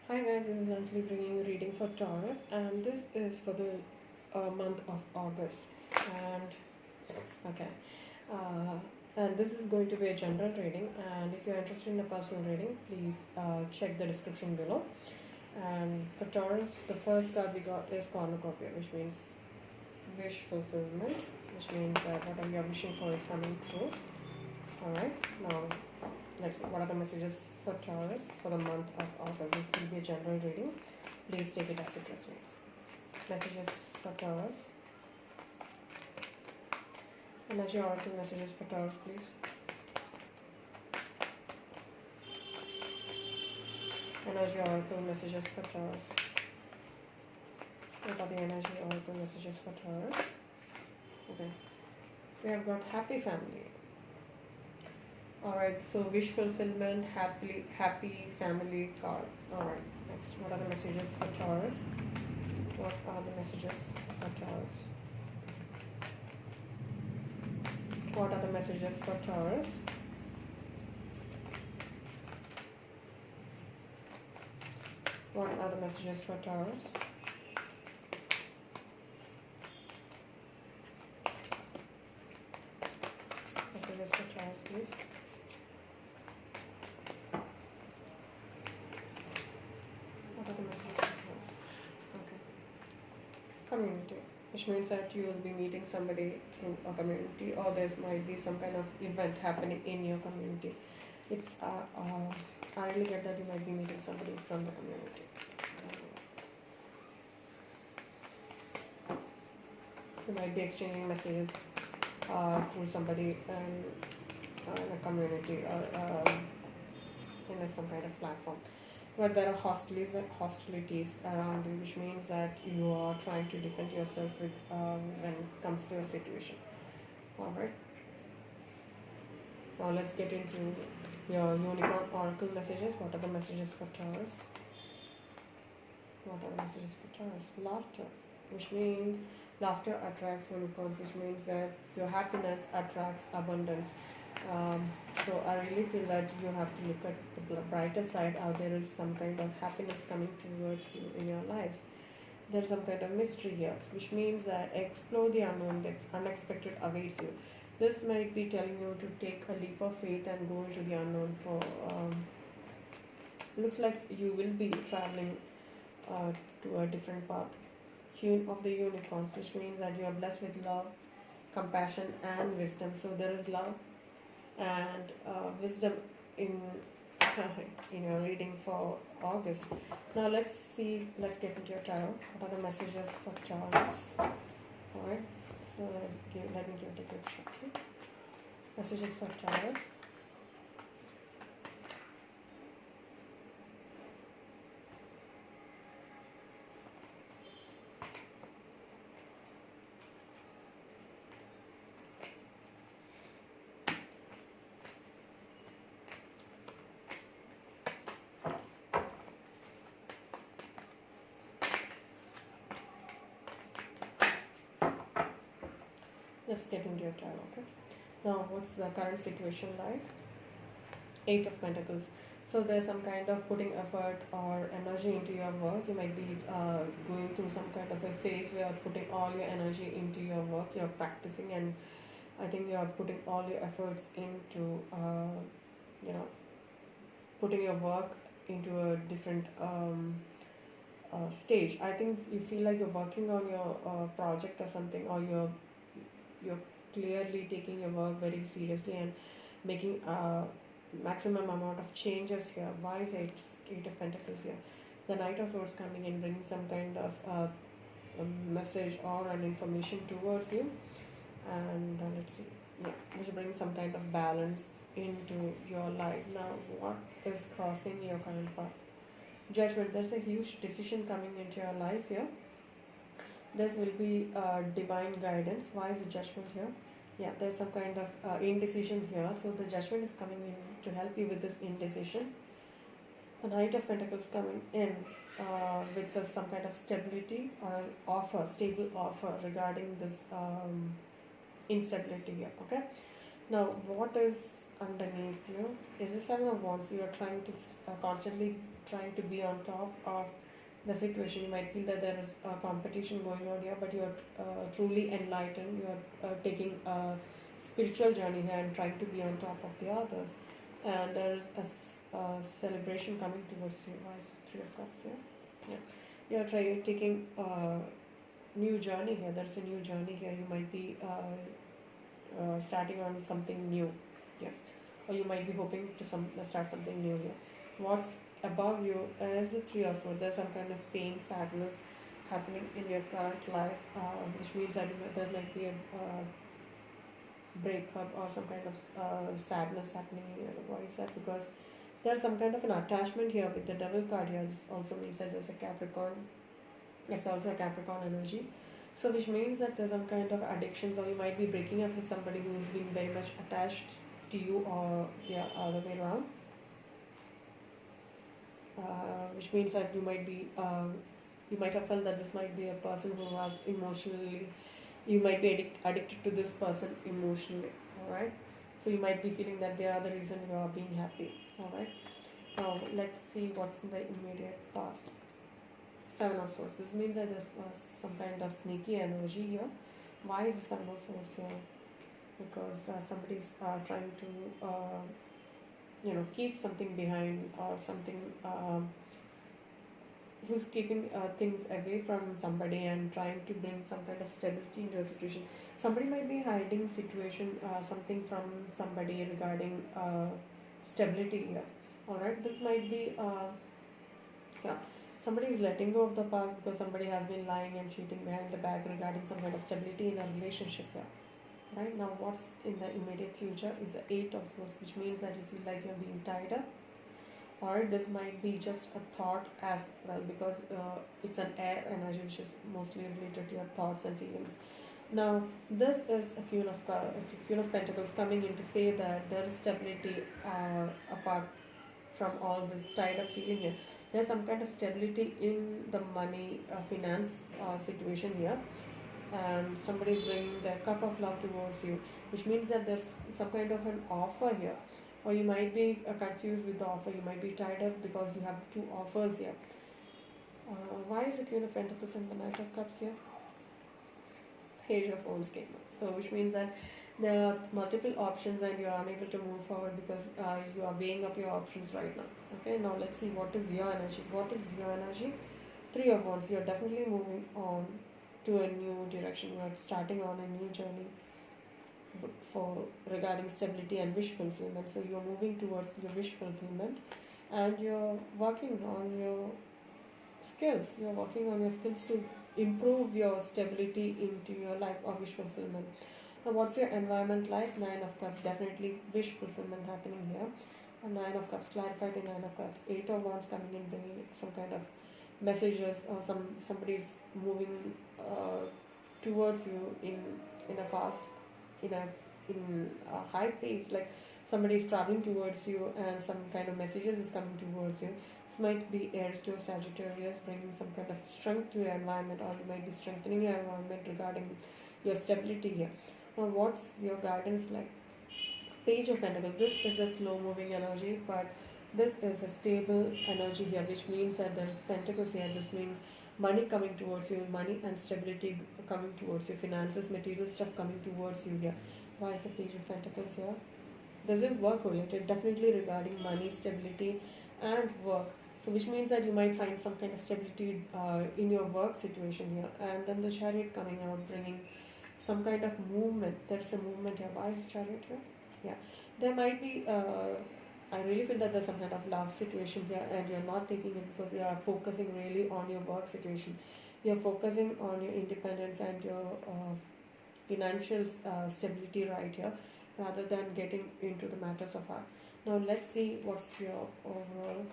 Hi guys, this is Anjali bringing you reading for Taurus, and this is for the month of August. And okay, uh, and this is going to be a general reading. And if you're interested in a personal reading, please check the description below. And for Taurus, the first card we got is cornucopia, which means wish fulfillment, which means that whatever you're wishing for is coming true. All right, now let's see what are the messages for Taurus for the month of August. This will be a general reading. Please take it as it resonates. Messages for Taurus. Energy oracle messages for Taurus, please. Energy oracle messages for Taurus. What are the energy oracle messages for Taurus? Okay. We have got happy family. Alright, so wish fulfillment, happy family card. Alright, next. What are the messages for Taurus? What are the messages for Taurus? What are the messages for Taurus? What are the messages for Taurus? Messages for Taurus, please. What are the messages for Taurus? Okay. Community, which means that you will be meeting somebody in a community, or there might be some kind of event happening in your community. It's I really get that you might be meeting somebody from the community. You might be exchanging messages through somebody in a community or some kind of platform. But there are hostilities around you, which means that you are trying to defend yourself when it comes to a situation. Alright, now let's get into your unicorn oracle messages. What are the messages for Taurus? What are the messages for Taurus? Laughter, which means laughter attracts unicorns, which means that your happiness attracts abundance. So I really feel that you have to look at the brighter side. How there is some kind of happiness coming towards you in your life. There is some kind of mystery here, which means that explore the unknown. The unexpected awaits you. This might be telling you to take a leap of faith and go into the unknown. For looks like you will be traveling to a different path. Queen of the unicorns, which means that you are blessed with love, compassion, and wisdom. So there is love and wisdom in in your reading for August. Now let's see. Let's get into your tarot. What are the messages for Taurus? All right. So let me give it a quick shot. Messages for Taurus. Let's get into your tarot. Okay. Now, what's the current situation like? Eight of Pentacles. So there's some kind of putting effort or energy into your work. You might be going through some kind of a phase where you're putting all your energy into your work. You're practicing, and I think you're putting all your efforts into, putting your work into a different stage. I think you feel like you're working on your project or something, or you're clearly taking your work very seriously and making maximum amount of changes here. Why is eight of Pentacles here? The Knight of Swords coming in, bringing some kind of a message or an information towards you, and let's see, yeah, which brings some kind of balance into your life. Now, what is crossing your current path? Judgment. There's a huge decision coming into your life here. This will be divine guidance. Why is the Judgment here? Yeah, there's some kind of indecision here. So the Judgment is coming in to help you with this indecision. The Knight of Pentacles coming in with some kind of stability or an offer, stable offer regarding this instability here. Okay. Now, what is underneath you? Is the Seven of Wands? You are trying to constantly trying to be on top of the situation. You might feel that there is a competition going on here, but you are truly enlightened. You are taking a spiritual journey here and trying to be on top of the others. And there is a celebration coming towards you. Why is Three of Cups here? Yeah. You are taking a new journey here. There's a new journey here. You might be starting on something new, yeah, or you might be hoping to start something new here. What's above you is the Three of Swords. There's some kind of pain, sadness happening in your current life, which means that there might be a breakup or some kind of sadness happening here. Why is that? Because there's some kind of an attachment here with the Devil card here. This also means that there's a Capricorn. It's also a Capricorn energy. So, which means that there's some kind of addictions, or you might be breaking up with somebody who's been very much attached to you, or the other way around. Which means that you might have felt that this might be a person who was emotionally, you might be addicted to this person emotionally, alright? So, you might be feeling that they are the reason you are being happy, alright? Now, let's see what's in the immediate past. Seven of Swords. This means that there's some kind of sneaky energy here. Why is the Seven of Swords here? Because somebody's trying to, keep something behind, or something, who's keeping things away from somebody and trying to bring some kind of stability into a situation. Somebody might be hiding something from somebody regarding stability here. Alright, this might be, yeah, somebody is letting go of the past because somebody has been lying and cheating behind the back regarding some kind of stability in a relationship here. Right now, what's in the immediate future is the Eight of Swords, which means that you feel like you're being tied up, or this might be just a thought as well, because it's an air energy which is mostly related to your thoughts and feelings. Now, this is a Queen of Pentacles coming in to say that there is stability apart from all this tied up feeling here. There's some kind of stability in the money finance situation here, and somebody is bringing their cup of love towards you, which means that there's some kind of an offer here, or you might be confused with the offer. You might be tied up because you have two offers here. Why is the Queen of Pentacles and the Knight of Cups here? Page of Wands came up, so which means that there are multiple options and you are unable to move forward because you are weighing up your options right now. Okay, now let's see what is your energy. What is your energy? Three of Wands. You're definitely moving on to a new direction. You're starting on a new journey for regarding stability and wish fulfillment. So you're moving towards your wish fulfillment, and you're working on your skills. You're working on your skills to improve your stability into your life or wish fulfillment. Now, what's your environment like? Nine of Cups, definitely wish fulfillment happening here. And Nine of Cups, clarify the Nine of Cups. Eight of Wands coming in, bringing some kind of messages, or somebody's moving towards you in a fast, in a high pace. Like somebody is traveling towards you, and some kind of messages is coming towards you. This might be Aries to Sagittarius, bringing some kind of strength to your environment, or you might be strengthening your environment regarding your stability here. Now, what's your guidance like? Page of Pentacles. This is a slow moving energy, but this is a stable energy here, which means that there is Pentacles here. This means money coming towards you, money and stability coming towards you, finances, material stuff coming towards you here. Why is the Page of Pentacles here? This is work related, definitely regarding money, stability, and work. So, which means that you might find some kind of stability in your work situation here. And then the Chariot coming out, bringing some kind of movement. There's a movement here. Why is the Chariot here? Yeah, there might be. I really feel that there's some kind of love situation here, and you're not taking it because you are focusing really on your work situation. You're focusing on your independence and your financial stability right here, rather than getting into the matters of heart. Now, let's see what's your overall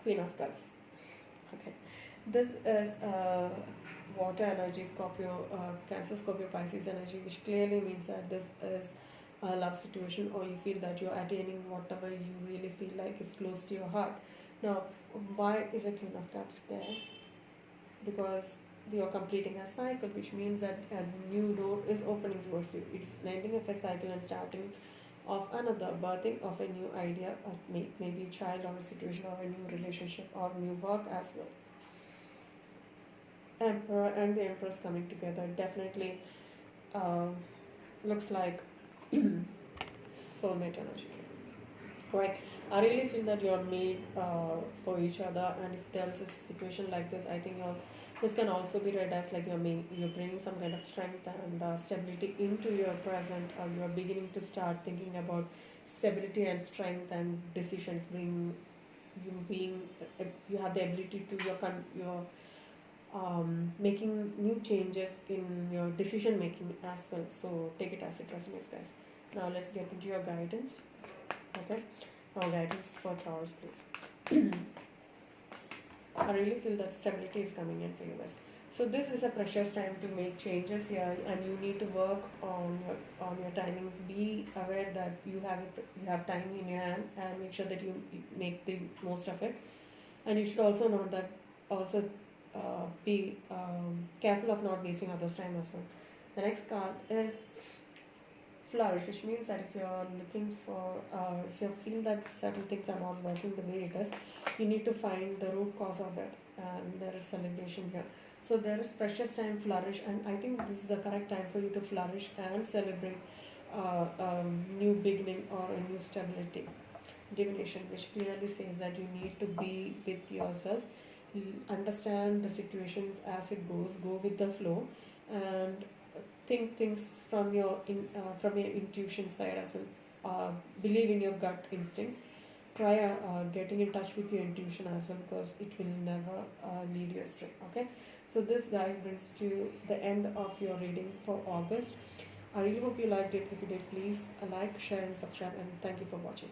Queen of Cups. Okay, this is water energy, Scorpio, Cancer, Scorpio, Pisces energy, which clearly means that this is a love situation, or you feel that you're attaining whatever you really feel like is close to your heart. Now, why is a Queen of Cups there? Because you're completing a cycle, which means that a new door is opening towards you. It's the ending of a cycle and starting of another, birthing of a new idea, or maybe a child or a situation or a new relationship or new work as well. Emperor and the Empress coming together definitely uh, looks like soulmate energy. Right. I really feel that you're made for each other, and if there's a situation like this, I think this can also be read as like you're bringing some kind of strength and stability into your present, or you're beginning to start thinking about stability and strength and decisions being you have the ability to your making new changes in your decision making as well. So take it as it resonates, guys. Now let's get into your guidance. Okay. Now guidance for Taurus, please. I really feel that stability is coming in for you guys. So this is a precious time to make changes here, and you need to work on your timings. Be aware that you have time in your hand, and make sure that you make the most of it. And you should also know that also be careful of not wasting others' time as well. The next card is flourish, which means that if you're looking for, if you feel that certain things are not working the way it is, you need to find the root cause of it, and there is celebration here. So there is precious time, flourish, and I think this is the correct time for you to flourish and celebrate new beginning or a new stability. Divination, which clearly says that you need to be with yourself, understand the situations as it goes, go with the flow, and think things from your intuition side as well. Believe in your gut instincts. Try getting in touch with your intuition as well, because it will never lead you astray. Okay, so this, guys, brings to the end of your reading for August. I really hope you liked it. If you did, please like, share, and subscribe. And thank you for watching.